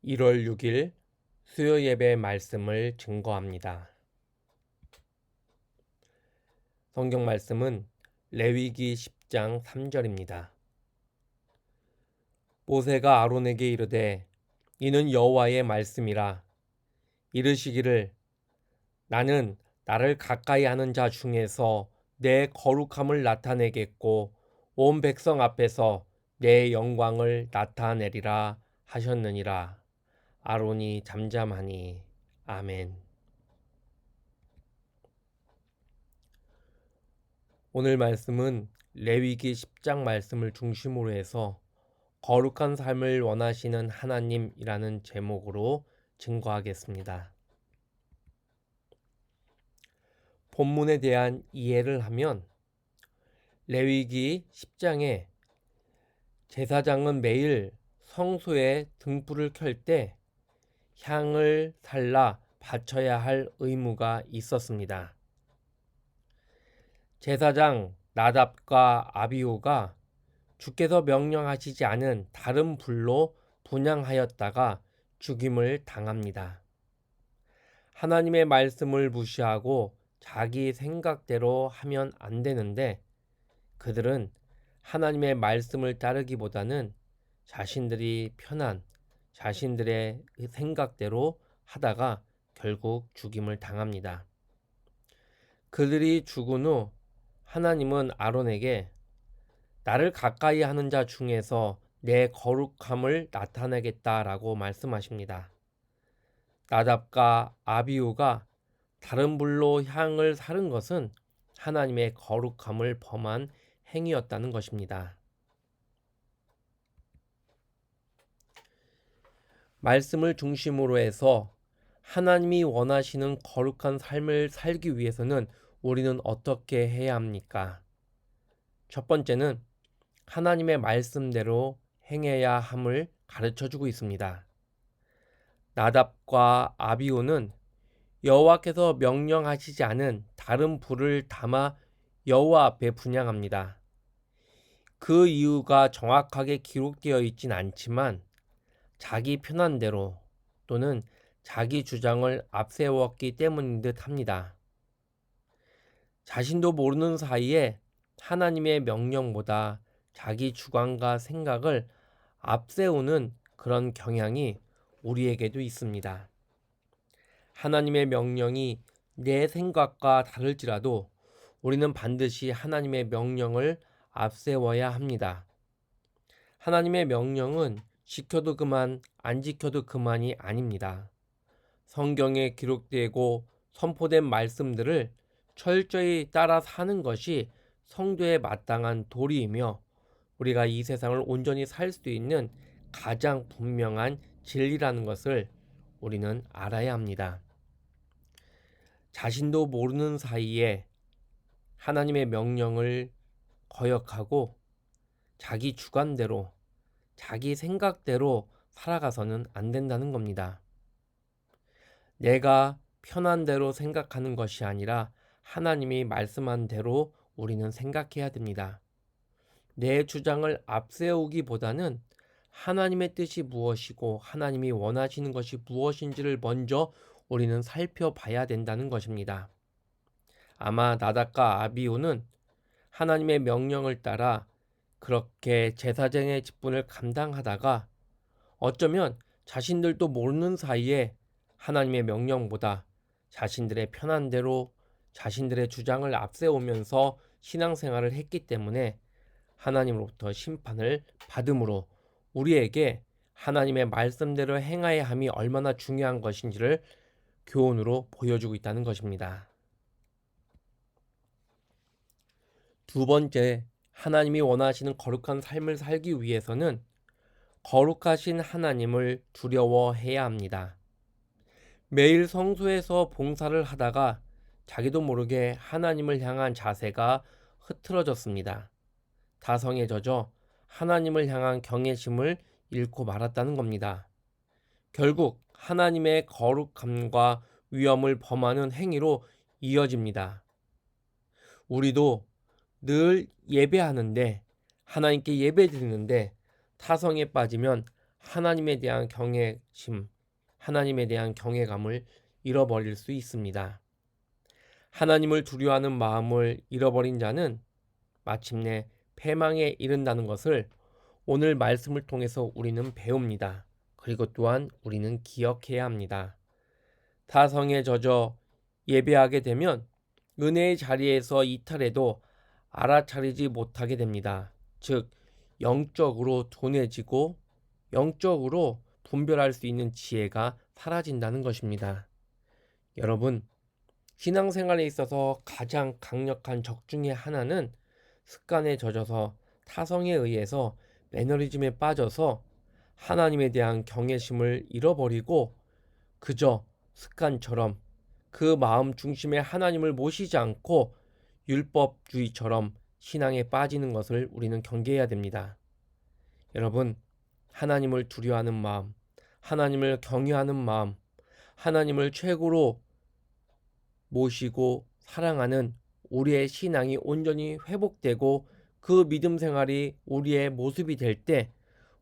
1월 6일 수요 예배 말씀을 증거합니다. 성경 말씀은 레위기 10장 3절입니다. 모세가 아론에게 이르되 이는 여호와의 말씀이라 이르시기를 나는 나를 가까이 하는 자 중에서 내 거룩함을 나타내겠고 온 백성 앞에서 내 영광을 나타내리라 하셨느니라. 아론이 잠잠하니. 아멘. 오늘 말씀은 레위기 10장 말씀을 중심으로 해서 거룩한 삶을 원하시는 하나님이라는 제목으로 증거하겠습니다. 본문에 대한 이해를 하면 레위기 10장에 제사장은 매일 성소에 등불을 켤 때 향을 살라 바쳐야 할 의무가 있었습니다. 제사장 나답과 아비후가 주께서 명령하시지 않은 다른 불로 분향하였다가 죽임을 당합니다. 하나님의 말씀을 무시하고 자기 생각대로 하면 안 되는데 그들은 하나님의 말씀을 따르기보다는 자신들이 편한 자신들의 생각대로 하다가 결국 죽임을 당합니다. 그들이 죽은 후 하나님은 아론에게 나를 가까이 하는 자 중에서 내 거룩함을 나타내겠다라고 말씀하십니다. 나답과 아비후가 다른 불로 향을 사른 것은 하나님의 거룩함을 범한 행위였다는 것입니다. 말씀을 중심으로 해서 하나님이 원하시는 거룩한 삶을 살기 위해서는 우리는 어떻게 해야 합니까? 첫 번째는 하나님의 말씀대로 행해야 함을 가르쳐주고 있습니다. 나답과 아비후는 여호와께서 명령하시지 않은 다른 불을 담아 여호와 앞에 분향합니다. 그 이유가 정확하게 기록되어 있진 않지만 자기 편한 대로 또는 자기 주장을 앞세웠기 때문인 듯 합니다. 자신도 모르는 사이에 하나님의 명령보다 자기 주관과 생각을 앞세우는 그런 경향이 우리에게도 있습니다. 하나님의 명령이 내 생각과 다를지라도 우리는 반드시 하나님의 명령을 앞세워야 합니다. 하나님의 명령은 지켜도 그만, 안 지켜도 그만이 아닙니다. 성경에 기록되고 선포된 말씀들을 철저히 따라 사는 것이 성도의 마땅한 도리이며 우리가 이 세상을 온전히 살 수 있는 가장 분명한 진리라는 것을 우리는 알아야 합니다. 자신도 모르는 사이에 하나님의 명령을 거역하고 자기 주관대로, 자기 생각대로 살아가서는 안 된다는 겁니다. 내가 편한 대로 생각하는 것이 아니라 하나님이 말씀한 대로 우리는 생각해야 됩니다. 내 주장을 앞세우기보다는 하나님의 뜻이 무엇이고 하나님이 원하시는 것이 무엇인지를 먼저 우리는 살펴봐야 된다는 것입니다. 아마 나답과 아비후는 하나님의 명령을 따라 그렇게 제사장의 직분을 감당하다가 어쩌면 자신들도 모르는 사이에 하나님의 명령보다 자신들의 편한 대로 자신들의 주장을 앞세우면서 신앙생활을 했기 때문에 하나님으로부터 심판을 받음으로 우리에게 하나님의 말씀대로 행하여야 함이 얼마나 중요한 것인지를 교훈으로 보여주고 있다는 것입니다. 두 번째, 하나님이 원하시는 거룩한 삶을 살기 위해서는 거룩하신 하나님을 두려워해야 합니다. 매일 성소에서 봉사를 하다가 자기도 모르게 하나님을 향한 자세가 흐트러졌습니다. 다성에 젖어 하나님을 향한 경외심을 잃고 말았다는 겁니다. 결국 하나님의 거룩함과 위엄을 범하는 행위로 이어집니다. 우리도 늘 예배하는데 하나님께 예배드리는데 타성에 빠지면 하나님에 대한 경외심, 하나님에 대한 경외감을 잃어버릴 수 있습니다. 하나님을 두려워하는 마음을 잃어버린 자는 마침내 패망에 이른다는 것을 오늘 말씀을 통해서 우리는 배웁니다. 그리고 또한 우리는 기억해야 합니다. 타성에 젖어 예배하게 되면 은혜의 자리에서 이탈해도 알아차리지 못하게 됩니다. 즉, 영적으로 둔해지고 영적으로 분별할 수 있는 지혜가 사라진다는 것입니다. 여러분, 신앙생활에 있어서 가장 강력한 적 중에 하나는 습관에 젖어서 타성에 의해서 매너리즘에 빠져서 하나님에 대한 경외심을 잃어버리고 그저 습관처럼 그 마음 중심에 하나님을 모시지 않고 율법주의처럼 신앙에 빠지는 것을 우리는 경계해야 됩니다. 여러분, 하나님을 두려워하는 마음, 하나님을 경외하는 마음, 하나님을 최고로 모시고 사랑하는 우리의 신앙이 온전히 회복되고 그 믿음 생활이 우리의 모습이 될 때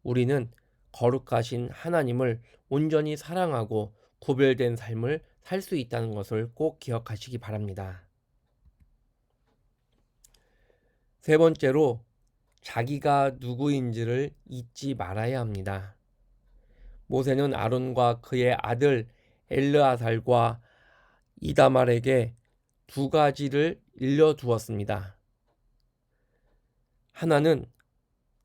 우리는 거룩하신 하나님을 온전히 사랑하고 구별된 삶을 살 수 있다는 것을 꼭 기억하시기 바랍니다. 세 번째로, 자기가 누구인지를 잊지 말아야 합니다. 모세는 아론과 그의 아들 엘르아살과 이다말에게 두 가지를 일러두었습니다. 하나는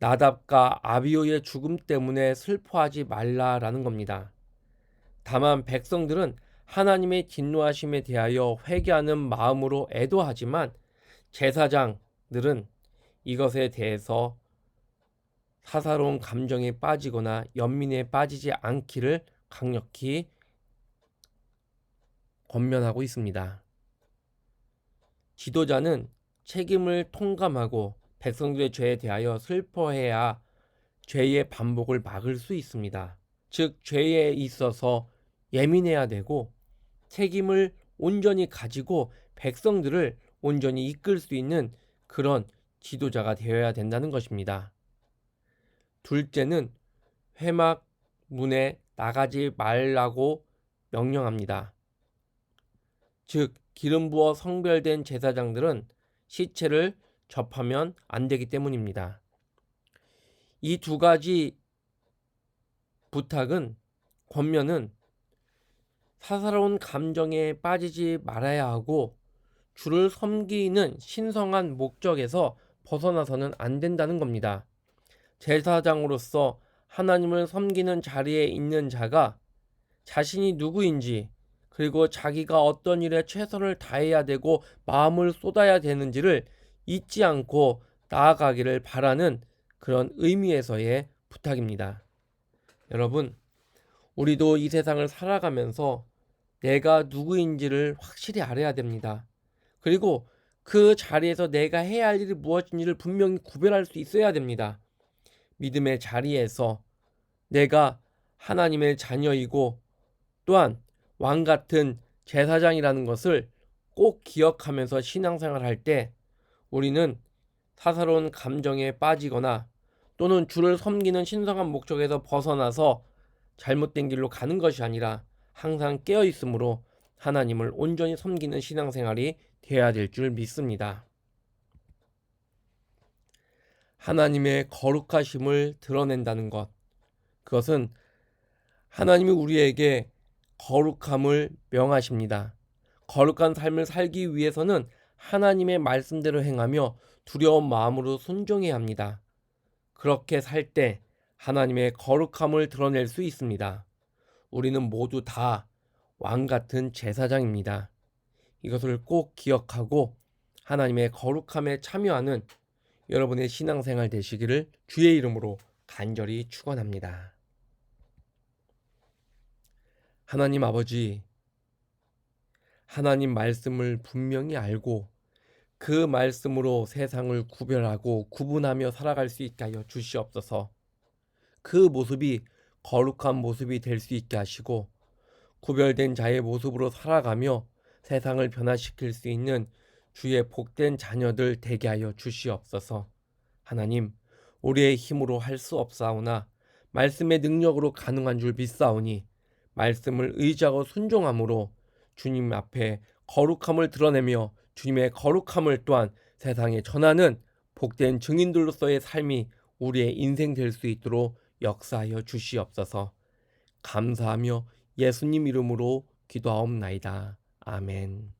나답과 아비후의 죽음 때문에 슬퍼하지 말라라는 겁니다. 다만 백성들은 하나님의 진노하심에 대하여 회개하는 마음으로 애도하지만 제사장들은 이것에 대해서 사사로운 감정에 빠지거나 연민에 빠지지 않기를 강력히 권면하고 있습니다. 지도자는 책임을 통감하고 백성들의 죄에 대하여 슬퍼해야 죄의 반복을 막을 수 있습니다. 즉, 죄에 있어서 예민해야 되고 책임을 온전히 가지고 백성들을 온전히 이끌 수 있는 그런 지도자가 되어야 된다는 것입니다. 둘째는 회막 문에 나가지 말라고 명령합니다. 즉, 기름 부어 성별된 제사장들은 시체를 접하면 안 되기 때문입니다. 이 두 가지 부탁은, 권면은 사사로운 감정에 빠지지 말아야 하고 주를 섬기는 신성한 목적에서 벗어나서는 안 된다는 겁니다. 제사장으로서 하나님을 섬기는 자리에 있는 자가 자신이 누구인지, 그리고 자기가 어떤 일에 최선을 다해야 되고 마음을 쏟아야 되는지를 잊지 않고 나아가기를 바라는 그런 의미에서의 부탁입니다. 여러분, 우리도 이 세상을 살아가면서 내가 누구인지를 확실히 알아야 됩니다. 그리고 그 자리에서 내가 해야 할 일이 무엇인지를 분명히 구별할 수 있어야 됩니다. 믿음의 자리에서 내가 하나님의 자녀이고 또한 왕 같은 제사장이라는 것을 꼭 기억하면서 신앙생활 할 때 우리는 사사로운 감정에 빠지거나 또는 주를 섬기는 신성한 목적에서 벗어나서 잘못된 길로 가는 것이 아니라 항상 깨어 있으므로 하나님을 온전히 섬기는 신앙생활이 되어야 될 줄 믿습니다. 하나님의 거룩하심을 드러낸다는 것, 그것은 하나님이 우리에게 거룩함을 명하십니다. 거룩한 삶을 살기 위해서는 하나님의 말씀대로 행하며 두려운 마음으로 순종해야 합니다. 그렇게 살 때 하나님의 거룩함을 드러낼 수 있습니다. 우리는 모두 다 왕 같은 제사장입니다. 이것을 꼭 기억하고 하나님의 거룩함에 참여하는 여러분의 신앙생활 되시기를 주의 이름으로 간절히 축원합니다. 하나님 아버지, 하나님 말씀을 분명히 알고 그 말씀으로 세상을 구별하고 구분하며 살아갈 수 있게 하여 주시옵소서. 그 모습이 거룩한 모습이 될 수 있게 하시고 구별된 자의 모습으로 살아가며 세상을 변화시킬 수 있는 주의 복된 자녀들 되게 하여 주시옵소서. 하나님, 우리의 힘으로 할 수 없사오나 말씀의 능력으로 가능한 줄 믿사오니 말씀을 의지하고 순종함으로 주님 앞에 거룩함을 드러내며 주님의 거룩함을 또한 세상에 전하는 복된 증인들로서의 삶이 우리의 인생 될 수 있도록 역사하여 주시옵소서. 감사하며 예수님 이름으로 기도하옵나이다. 아멘.